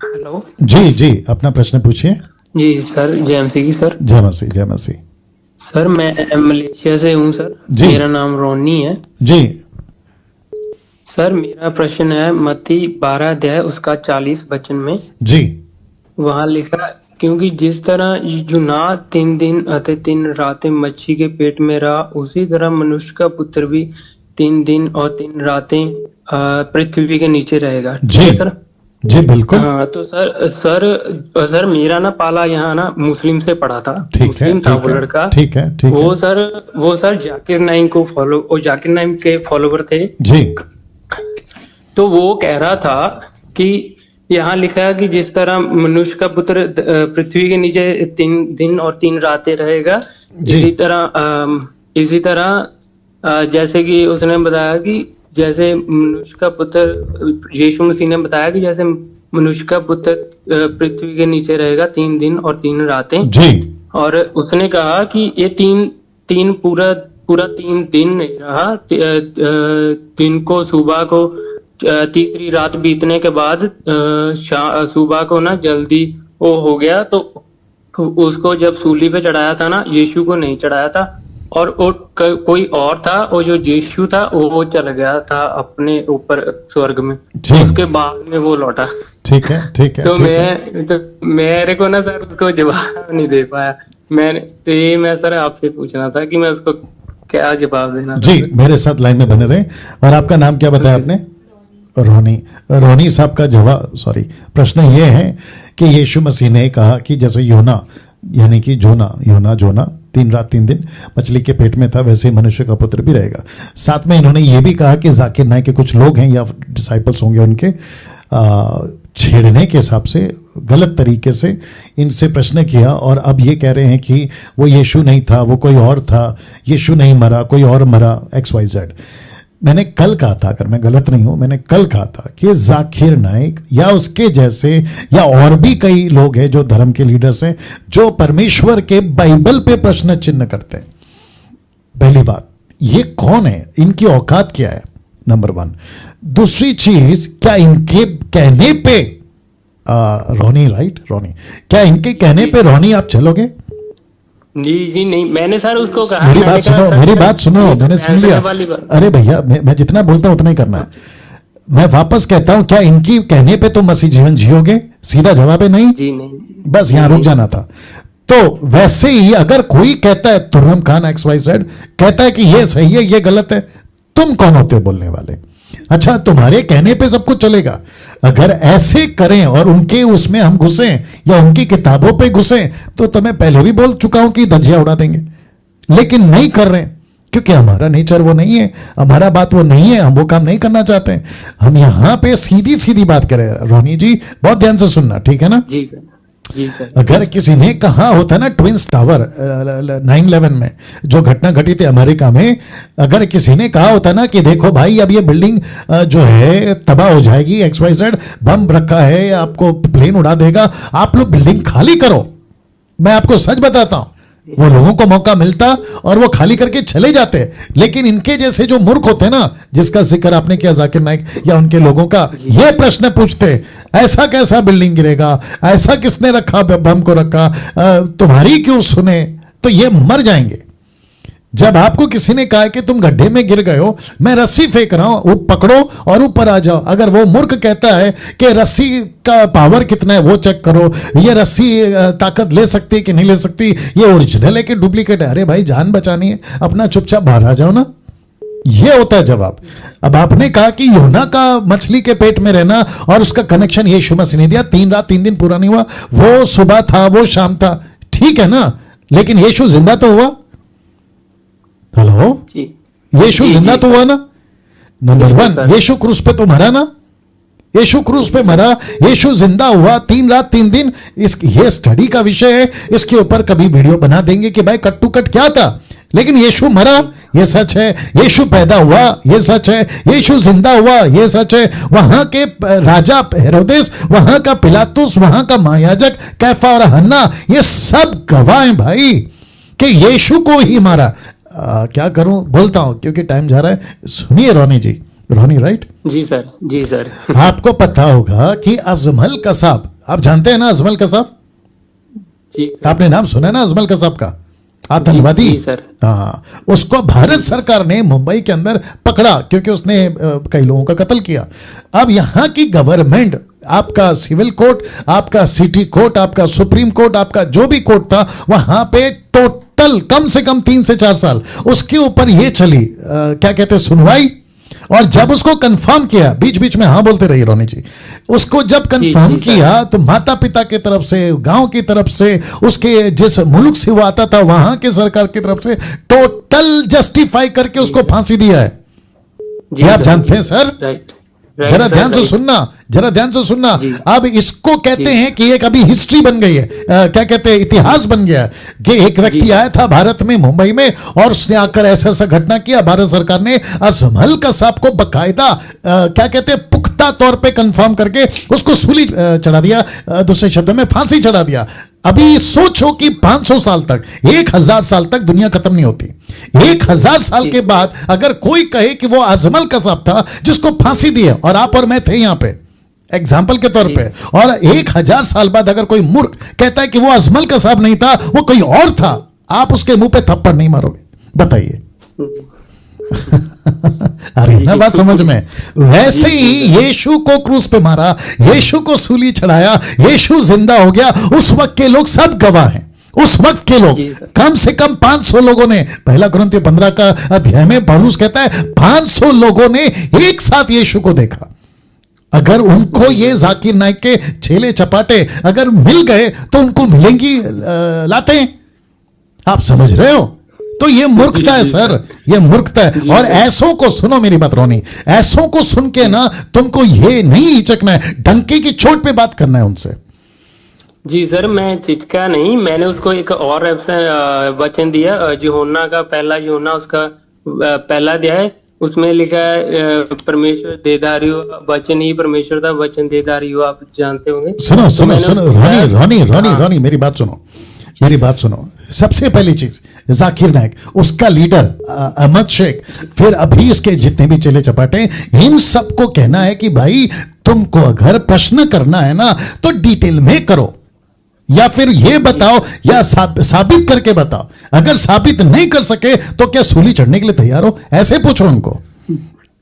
Hello. जी जी, अपना प्रश्न पूछिए। जी सर, जय मसीह की सर। जय मसीह, जय मसीह। सर मैं मलेशिया से हूँ सर। जी मेरा नाम रोनी है। जी सर मेरा प्रश्न है मत्ती 12 अध्याय उसका 40 वचन में। जी वहाँ लिखा, क्योंकि जिस तरह यूना 3 दिन अते 3 रातें मच्छी के पेट में रहा, उसी तरह मनुष्य का पुत्र भी 3 दिन और 3 रातें पृथ्वी के नीचे रहेगा। ठीक जी है सर। जी, बिल्कुल हाँ तो सर मेरा ना पाला यहाँ ना मुस्लिम से पढ़ा था। ठीक है, मुस्लिम था ठीक वो है, लड़का। ठीक है, ठीक है। वो सर जाकिर नाइक को फॉलो, वो जाकिर नाइक के फॉलोवर थे। जी तो वो कह रहा था कि यहाँ लिखा है कि जिस तरह मनुष्य का पुत्र पृथ्वी के नीचे 3 दिन और 3 रातें रहेगा, जी इसी तरह जैसे कि उसने बताया कि जैसे मनुष्य का पुत्र, यीशु मसीह ने बताया कि जैसे मनुष्य का पुत्र पृथ्वी के नीचे रहेगा 3 दिन और 3 रातें। जी और उसने कहा कि ये तीन तीन पूरा पूरा 3 दिन नहीं रहा। दिन को सुबह को तीसरी रात बीतने के बाद सुबह को ना जल्दी वो हो गया। तो उसको जब सूली पे चढ़ाया था ना, यीशु को नहीं चढ़ाया था, और वो कोई और था। और जो यीशु था वो चल गया था अपने ऊपर स्वर्ग में। जी, उसके बाद में वो लौटा। ठीक है, ठीक है, तो ठीक है। मेरे को ना सर उसको जवाब नहीं दे पाया। मैं सर आपसे पूछना था कि मैं उसको क्या जवाब देना था जी, सर? मेरे साथ लाइन में बने रहे। और आपका नाम क्या बताया आपने? रोनी। रोनी साहब का जवाब, सॉरी, प्रश्न ये है कि यीशु मसीह ने कहा कि जैसे योना, यानी कि जोना 3 रात 3 दिन मछली के पेट में था, वैसे ही मनुष्य का पुत्र भी रहेगा। साथ में इन्होंने ये भी कहा कि जाकिर नाइक के कुछ लोग हैं या डिसाइपल्स होंगे उनके, छेड़ने के हिसाब से गलत तरीके से इनसे प्रश्न किया, और अब ये कह रहे हैं कि वो यीशु नहीं था, वो कोई और था, यीशु नहीं मरा, कोई और मरा, XYZ। मैंने कल कहा था, अगर मैं गलत नहीं हूं, मैंने कल कहा था कि जाकिर नाइक या उसके जैसे या और भी कई लोग हैं जो धर्म के लीडर्स हैं, जो परमेश्वर के बाइबल पे प्रश्न चिन्ह करते हैं। पहली बात, ये कौन है, इनकी औकात क्या है, नंबर 1। दूसरी चीज, क्या इनके कहने पे रोनी, राइट रोनी, क्या इनके कहने पे रोनी आप चलोगे? जी नहीं, मैंने सर उसको कहा, मेरी बात सुनो, मेरी बात सुनो, मैंने सुन लिया। अरे भैया, मैं जितना बोलता हूं उतना ही करना है। मैं वापस कहता हूं, क्या इनकी कहने पे तुम मसीह जीवन जियोगे? सीधा जवाब है नहीं। जी नहीं, बस यहां रुक जाना था। तो वैसे ही अगर कोई कहता है, तुर्रम खान XYZ कहता है कि ये सही है, ये गलत है, तुम कौन होते हो बोलने वाले? अच्छा, तुम्हारे कहने पे सब कुछ चलेगा। अगर ऐसे करें और उनके उसमें हम घुसें या उनकी किताबों पे घुसें, तो मैं पहले भी बोल चुका हूं कि धज्जियां उड़ा देंगे। लेकिन नहीं कर रहे, क्योंकि हमारा नेचर वो नहीं है, हमारा बात वो नहीं है, हम वो काम नहीं करना चाहते हैं। हम यहां पे सीधी सीधी बात करें। रोनी जी, बहुत ध्यान से सुनना, ठीक है ना? जी सर, जी सर। अगर किसी ने कहा होता ना, ट्विंस टावर 9/11 में जो घटना घटी थी अमेरिका में, अगर किसी ने कहा होता ना कि देखो भाई, अब ये बिल्डिंग जो है तबाह हो जाएगी, XYZ बम रखा है, आपको प्लेन उड़ा देगा, आप लोग बिल्डिंग खाली करो, मैं आपको सच बताता हूं, वो लोगों को मौका मिलता और वो खाली करके चले जाते। लेकिन इनके जैसे जो मूर्ख होते ना, जिसका जिक्र आपने किया जाकिर नाइक या उनके लोगों का, ये प्रश्न पूछते, ऐसा कैसा बिल्डिंग गिरेगा, ऐसा किसने रखा, बम को रखा, तुम्हारी क्यों सुने? तो ये मर जाएंगे। जब आपको किसी ने कहा कि तुम गड्ढे में गिर गए हो, मैं रस्सी फेंक रहा हूं, वो पकड़ो और ऊपर आ जाओ। अगर वो मूर्ख कहता है कि रस्सी का पावर कितना है वो चेक करो, ये रस्सी ताकत ले सकती है कि नहीं ले सकती, ये ओरिजिनल है कि डुप्लीकेट है, अरे भाई जान बचानी है, अपना चुपचाप बाहर आ जाओ ना। ये होता है जवाब। अब आपने कहा कि योना का मछली के पेट में रहना और उसका कनेक्शन यीशु मसीह ने दिया, 3 रात 3 दिन पूरा नहीं हुआ, वो सुबह था, वो शाम था, ठीक है ना? लेकिन यीशु जिंदा तो हुआ। हेलो, यीशु जिंदा तो हुआ ना? नंबर 1, यीशु क्रूस पे तो मरा ना, यीशु क्रूस पे मरा, यीशु जिंदा हुआ 3 रात 3 दिन। ये स्टडी का विषय है, इसके ऊपर कभी वीडियो बना देंगे कि भाई कट टू कट क्या था। लेकिन यीशु मरा, ये सच है। यीशु पैदा हुआ, ये सच है। यीशु जिंदा हुआ, ये सच है। वहां के राजा हेरोदेस, वहां का पिलातुस, वहां का महायाजक कैफा और हन्ना, ये सब गवाह हैं भाई कि यीशु को ही मारा। क्या करूं, बोलता हूं क्योंकि टाइम जा रहा है। सुनिए रोनी जी, रोनी राइट? जी सर, जी सर। आपको पता होगा कि अजमल कसाब, आप जानते हैं ना अजमल कसाब? जी आपने नाम सुना है ना अजमल कसाब का, आतंकवादी? जी सर। हाँ, उसको भारत सरकार ने मुंबई के अंदर पकड़ा क्योंकि उसने कई लोगों का कत्ल किया। अब यहां की गवर्नमेंट, आपका सिविल कोर्ट, आपका सिटी कोर्ट, आपका सुप्रीम कोर्ट, आपका जो भी कोर्ट था, वहां पे टोटल कम से कम 3 से 4 साल उसके ऊपर ये चली, क्या कहते हैं, सुनवाई। और जब उसको कंफर्म किया, बीच बीच में हाँ बोलते रहिए रोनी जी, उसको जब कंफर्म किया तो माता पिता की तरफ से, गांव की तरफ से, उसके जिस मुल्क से वो आता था वहां के सरकार की तरफ से टोटल जस्टिफाई करके उसको फांसी दिया है। ये आप जानते हैं सर? राइट। जरा ध्यान से सुनना, जरा ध्यान से सुनना। अब इसको कहते हैं कि एक अभी हिस्ट्री बन गई है, क्या कहते हैं, इतिहास बन गया है कि एक व्यक्ति आया था भारत में, मुंबई में, और उसने आकर ऐसा ऐसा घटना किया। भारत सरकार ने अजमल कसाब को बकायदा, क्या कहते हैं, पुख्ता तौर पे कंफर्म करके उसको सूली चढ़ा दिया, दूसरे शब्द में फांसी चढ़ा दिया। अभी सोचो कि 500 साल तक, 1000 साल तक दुनिया खत्म नहीं होती। 1000 साल के बाद अगर कोई कहे कि वो अजमल कसाब था जिसको फांसी दी है, और आप और मैं थे यहां पे एग्जाम्पल के तौर पे, और 1000 साल बाद अगर कोई मूर्ख कहता है कि वो अजमल कसाब नहीं था, वो कोई और था, आप उसके मुंह पे थप्पड़ नहीं मारोगे? बताइए। अरे ना बात समझ में? वैसे ही यीशु को क्रूस पे मारा, यीशु को सूली चढ़ाया, यीशु जिंदा हो गया। उस वक्त के लोग सब गवाह हैं। उस वक्त के लोग, कम से कम 500 लोगों ने, पहला कुरिन्थियों 15 का अध्याय में पौलुस कहता है 500 लोगों ने एक साथ यीशु को देखा। अगर उनको ये जाकिर नाइक के छेले चपाटे अगर मिल गए तो उनको मिलेंगी लातें। आप समझ रहे हो? तो ये मूर्खता है सर, ये मूर्खता है। और ऐसों को सुनो, मेरी बात रोनी, ऐसों को सुन के ना तुमको ये नहीं हिचकना है, डंके की चोट पे बात करना है उनसे। जी सर, मैं चिचका नहीं, मैंने उसको एक और वचन दिया, यूहन्ना का पहला यूहन्ना उसका पहला अध्याय, उसमें लिखा है परमेश्वर देदारी हो, वचन ही परमेश्वर था, वचन देदारी हो, आप जानते होंगे। सुनो सुनो सुनो रानी, मेरी बात सुनो, मेरी बात सुनो। सबसे पहली चीज, जाकिर नाइक, उसका लीडर अहमद शेख, फिर अभी इसके जितने भी चेले चपाटे, इन सबको कहना है कि भाई तुमको अगर प्रश्न करना है ना तो डिटेल में करो, या फिर ये बताओ, या साबित करके बताओ। अगर साबित नहीं कर सके तो क्या सूली चढ़ने के लिए तैयार हो? ऐसे पूछो उनको।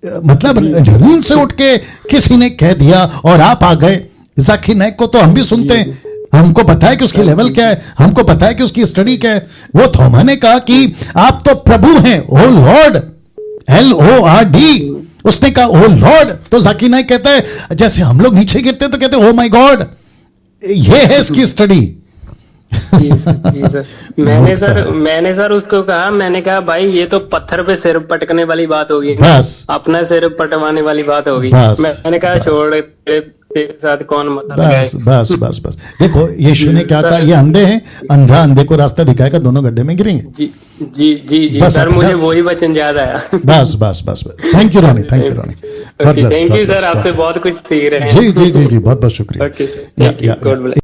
मतलब जमीन से उठ के किसी ने कह दिया और आप आ गए। जाकिर नाइक को तो हम भी सुनते हैं, हमको पता है कि उसकी लेवल क्या है, हमको पता है कि उसकी स्टडी क्या है। वो थोमा ने कहा कि आप तो प्रभु हैं, ओ लॉर्ड, LORD। उसने कहा ओ लॉर्ड, तो जाकिर नाइक कहता है, जैसे हम लोग नीचे गिरते तो कहते ओ माय गॉड। ये है इसकी स्टडी। जी सर, मैंने सर उसको कहा, मैंने कहा भाई ये तो पत्थर पे सिर पटकने वाली बात होगी, बस अपना सिर पटवाने वाली बात होगी। मैंने कहा छोड़, तेरे साथ कौन मत लगाए। बस बस बस बस। देखो यीशु ने क्या कहा, ये अंधे हैं, अंधा अंधे को रास्ता दिखाएगा, दोनों गड्ढे में गिरेंगे। जी जी जी जी सर, मुझे वही वचन याद आया। बस बस बस। Thank you Rani, thank you Rani, thank you sir, आपसे बहुत कुछ सीख रहे हैं। जी जी जी जी, बहुत बहुत शुक्रिया। ओके,